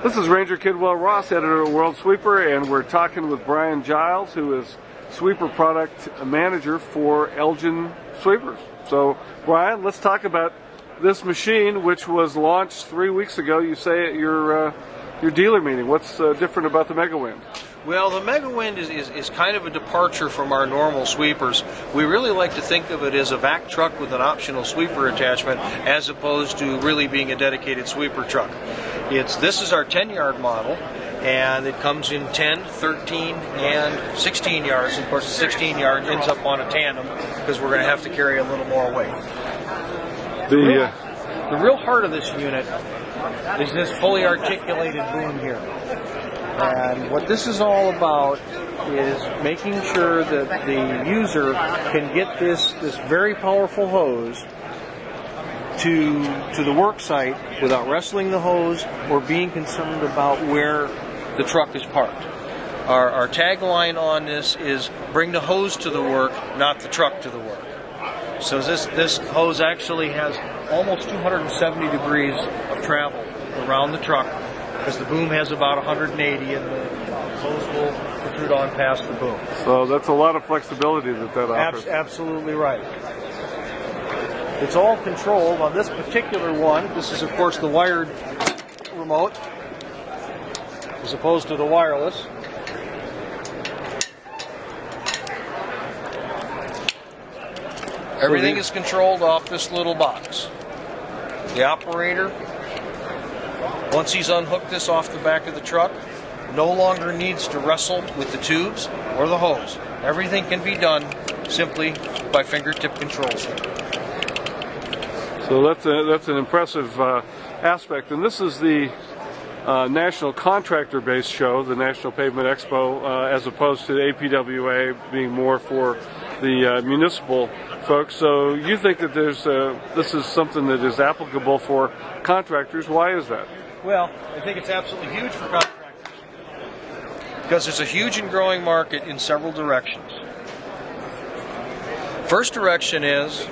This is Ranger Kidwell Ross, editor of World Sweeper, and we're talking with Brian Giles, who is Sweeper Product Manager for Elgin Sweepers. So, Brian, let's talk about this machine, which was launched 3 weeks ago, you say, at your dealer meeting. What's different about the Megawind? Well, the Megawind is kind of a departure from our normal sweepers. We really like to think of it as a vac truck with an optional sweeper attachment, as opposed to really being a dedicated sweeper truck. This is our 10-yard model, and it comes in 10, 13, and 16 yards. Of course, the 16 yard ends up on a tandem because we're going to have to carry a little more weight. The real heart of this unit is this fully articulated boom here. And what this is all about is making sure that the user can get this very powerful hose to the work site without wrestling the hose or being concerned about where the truck is parked. Our tagline on this is bring the hose to the work, not the truck to the work. So this hose actually has almost 270 degrees of travel around the truck, because the boom has about 180 and the hose will protrude on past the boom. So that's a lot of flexibility that offers. Absolutely right. It's all controlled on this particular one. This is, of course, the wired remote as opposed to the wireless. Everything is controlled off this little box. The operator, once he's unhooked this off the back of the truck, no longer needs to wrestle with the tubes or the hose. Everything can be done simply by fingertip controls. So that's an impressive aspect. And this is the National Contractor-based show, the National Pavement Expo, as opposed to the APWA being more for the municipal folks. So you think that this is something that is applicable for contractors. Why is that? Well, I think it's absolutely huge for contractors because there's a huge and growing market in several directions. First direction is,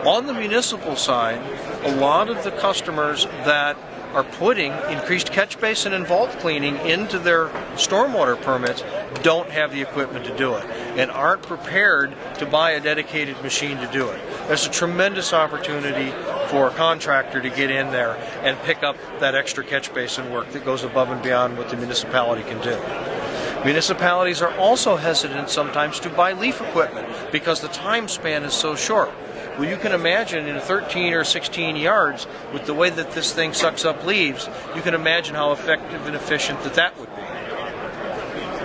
on the municipal side, a lot of the customers that are putting increased catch basin and vault cleaning into their stormwater permits don't have the equipment to do it and aren't prepared to buy a dedicated machine to do it. There's a tremendous opportunity for a contractor to get in there and pick up that extra catch basin work that goes above and beyond what the municipality can do. Municipalities are also hesitant sometimes to buy leaf equipment because the time span is so short. Well, you can imagine in 13 or 16 yards, with the way that this thing sucks up leaves, you can imagine how effective and efficient that would be.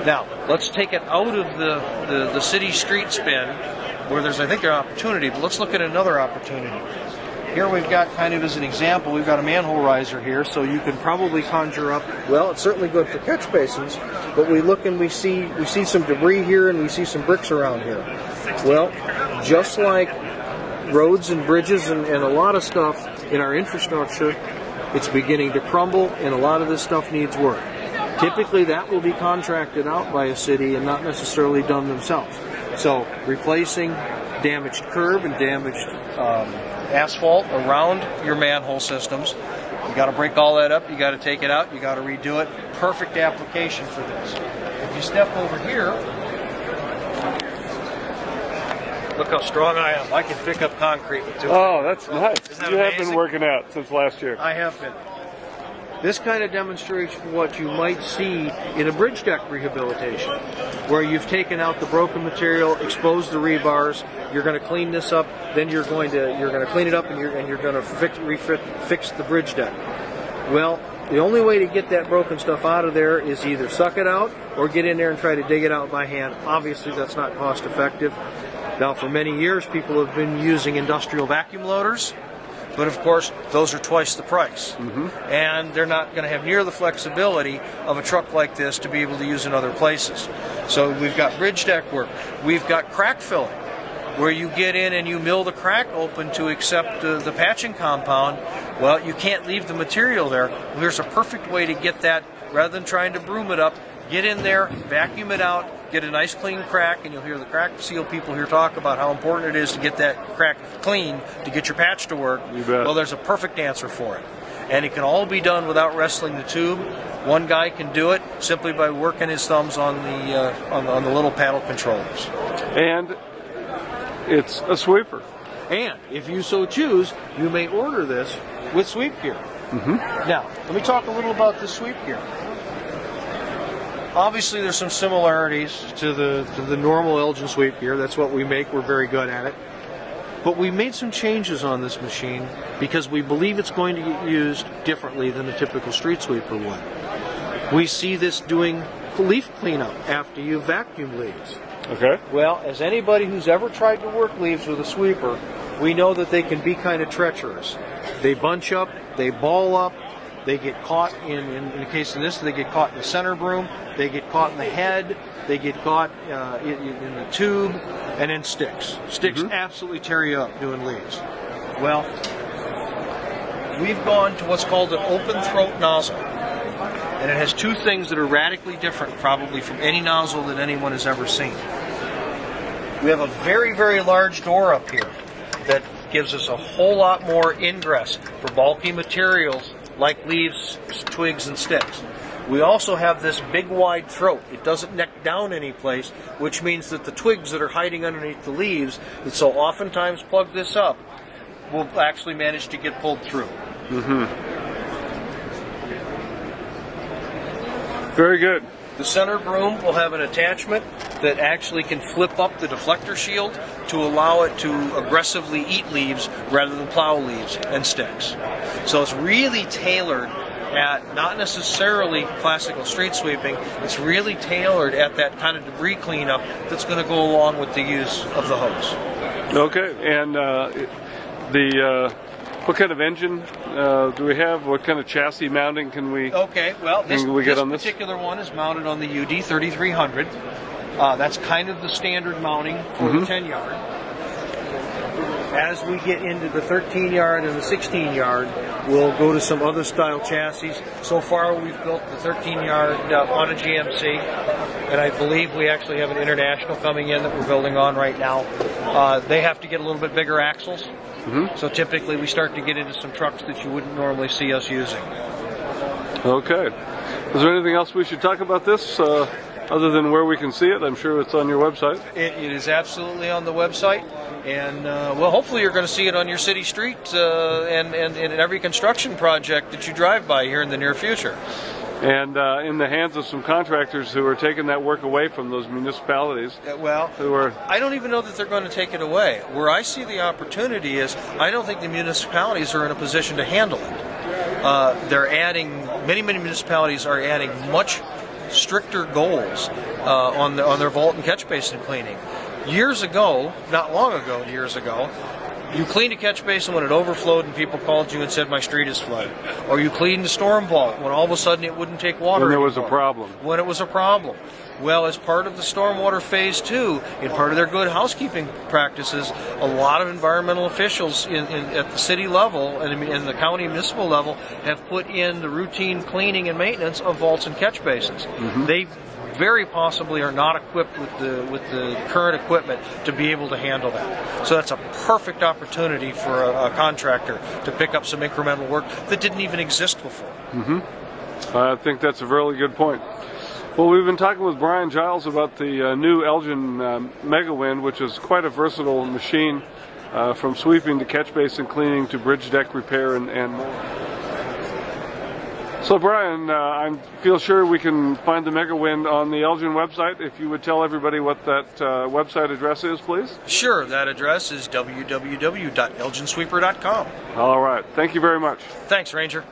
Now, let's take it out of the city street spin, where there's, I think, an opportunity, but let's look at another opportunity. Here we've got, kind of as an example, we've got a manhole riser here, so you can probably conjure up, well, it's certainly good for catch basins, but we look and we see some debris here and we see some bricks around here. Well, just like roads and bridges and a lot of stuff in our infrastructure, it's beginning to crumble, and a lot of this stuff needs work. Typically that will be contracted out by a city and not necessarily done themselves. So replacing damaged curb and damaged asphalt around your manhole systems, you got to break all that up, you got to take it out, you got to redo it. Perfect application for this. If you step over here, look how strong I am. I can pick up concrete with 2 hands. Oh, that's nice. That you amazing? Have been working out since last year. I have been. This kind of demonstrates what you might see in a bridge deck rehabilitation, where you've taken out the broken material, exposed the rebars, you're going to clean this up, then you're going to clean it up, and you're going to fix the bridge deck. Well, the only way to get that broken stuff out of there is either suck it out or get in there and try to dig it out by hand. Obviously, that's not cost effective. Now, for many years, people have been using industrial vacuum loaders, but of course, those are twice the price. And they're not going to have near the flexibility of a truck like this to be able to use in other places. So we've got bridge deck work. We've got crack filling, where you get in and you mill the crack open to accept the patching compound. Well, you can't leave the material there. Well, here's a perfect way to get that, rather than trying to broom it up. Get in there, vacuum it out, get a nice clean crack, and you'll hear the crack seal people here talk about how important it is to get that crack clean to get your patch to work. You bet. Well, there's a perfect answer for it. And it can all be done without wrestling the tube. One guy can do it simply by working his thumbs on the little paddle controllers. And it's a sweeper. And if you so choose, you may order this with sweep gear. Now, let me talk a little about the sweep gear. Obviously, there's some similarities to the normal Elgin sweep gear. That's what we make. We're very good at it. But we made some changes on this machine because we believe it's going to get used differently than a typical street sweeper would. We see this doing leaf cleanup after you vacuum leaves. Okay. Well, as anybody who's ever tried to work leaves with a sweeper, we know that they can be kind of treacherous. They bunch up, they ball up, they get caught in the case of this, they get caught in the center broom, they get caught in the head, they get caught in the tube, and then sticks. Sticks absolutely tear you up doing leaves. Well, we've gone to what's called an open throat nozzle. And it has two things that are radically different probably from any nozzle that anyone has ever seen. We have a very, very large door up here that gives us a whole lot more ingress for bulky materials like leaves, twigs, and sticks. We also have this big wide throat. It doesn't neck down any place, which means that the twigs that are hiding underneath the leaves that so oftentimes plug this up will actually manage to get pulled through. Very good. The center broom will have an attachment that actually can flip up the deflector shield to allow it to aggressively eat leaves rather than plow leaves and sticks. So it's really tailored at not necessarily classical street sweeping, it's really tailored at that kind of debris cleanup that's going to go along with the use of the hose. Okay, and what kind of engine do we have? What kind of chassis mounting can we? Okay, well, this this particular one is mounted on the UD 3300. That's kind of the standard mounting for the 10-yard. As we get into the 13-yard and the 16-yard, we'll go to some other style chassis. So far, we've built the 13-yard on a GMC, and I believe we actually have an international coming in that we're building on right now. They have to get a little bit bigger axles. So typically we start to get into some trucks that you wouldn't normally see us using. Okay. Is there anything else we should talk about this other than where we can see it? I'm sure it's on your website. It is absolutely on the website. And, well, hopefully you're going to see it on your city street and in every construction project that you drive by here in the near future. And in the hands of some contractors who are taking that work away from those municipalities. Well, I don't even know that they're going to take it away. Where I see the opportunity is I don't think the municipalities are in a position to handle it. They're adding, many municipalities are adding much stricter goals on their vault and catch basin cleaning. Years ago, not long ago, years ago, you cleaned a catch basin when it overflowed and people called you and said, my street is flooded. Or you cleaned the storm vault when all of a sudden it wouldn't take water when there anymore. was a problem. When it was a problem. Well, as part of the stormwater phase 2, in part of their good housekeeping practices, a lot of environmental officials at the city level and in the county and municipal level have put in the routine cleaning and maintenance of vaults and catch basins. They very possibly are not equipped with the current equipment to be able to handle that. So that's a perfect opportunity for a contractor to pick up some incremental work that didn't even exist before. I think that's a really good point. Well, we've been talking with Brian Giles about the new Elgin Megawind, which is quite a versatile machine, from sweeping to catch basin cleaning to bridge deck repair and more. So Brian, I feel sure we can find the Megawind on the Elgin website. If you would tell everybody what that website address is, please. Sure, that address is www.elginsweeper.com. All right. Thank you very much. Thanks, Ranger.